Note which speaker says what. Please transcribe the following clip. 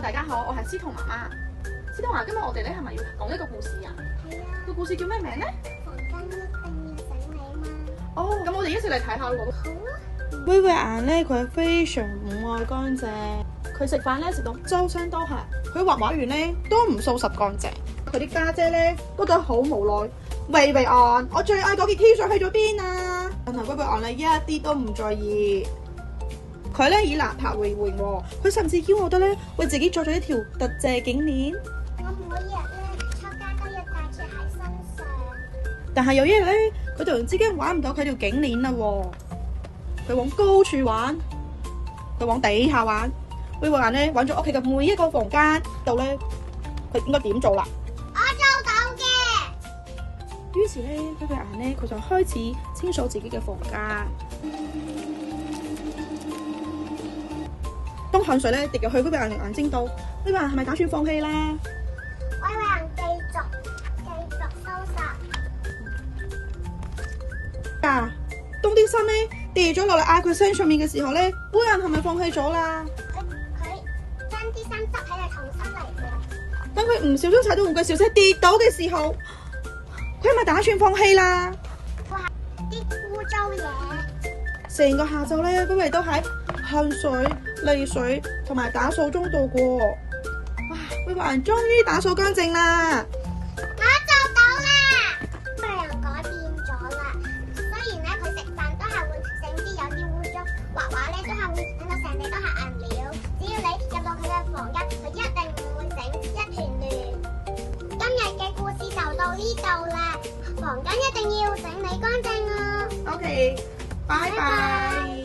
Speaker 1: 大家好，我係司徒媽媽。司徒媽，今日我哋咧係咪要講一個故事啊？
Speaker 2: 係啊。
Speaker 1: 個故事叫咩名咧？
Speaker 2: 房間一定要整理嘛。
Speaker 1: 哦，咁我哋一齊嚟睇下喎。
Speaker 2: 好啊。
Speaker 1: 威威眼咧，佢係非常唔愛乾淨。佢食飯咧食到周身都係。佢畫畫完咧都唔掃拾乾淨。佢啲家姐咧都覺得好無奈。威威眼，我最愛嗰件 T 恤去咗邊啊？但係威威眼咧一啲都唔在意。佢咧以藍拍為榮喎，佢甚至驕傲得咧為自己做咗一條特製頸鏈。
Speaker 2: 我每日咧出街都要帶住喺身上。
Speaker 1: 但係有一日咧，佢突然之間玩唔到佢條頸鏈啦喎。佢往高處玩，佢往底下玩。威威眼咧玩咗屋企嘅每一個房間度咧，佢應該點做啦？
Speaker 2: 我做到嘅。
Speaker 1: 於是咧，威威眼咧佢就開始清掃自己嘅房間。當汗水咧滴入去威威眼嘅眼睛度，威威眼係咪打算放棄咧？
Speaker 2: 威威眼繼續收拾。
Speaker 1: 啊！當啲衫咧跌咗落嚟嗌佢身上面嘅時候咧，威威眼係咪放棄咗啦？
Speaker 2: 佢將啲衫執起嚟重新嚟過。
Speaker 1: 當佢唔小心踩到玩具小車跌倒嘅時候，佢係咪打算放棄啦？
Speaker 2: 啲污糟嘢。
Speaker 1: 成個下晝咧，威威都喺汗水、淚水同埋打掃中度過。哇！威威人終於打掃乾淨啦！
Speaker 2: 我做到啦！威威人改變咗啦。雖然咧佢食飯都係會整啲有啲污糟，畫畫咧都係會整到成地都係顏料。只要你入到佢嘅房間，佢一定唔會整一團亂。今日嘅故事就到呢度啦，房間一定要整理乾淨啊！
Speaker 1: OK，拜拜。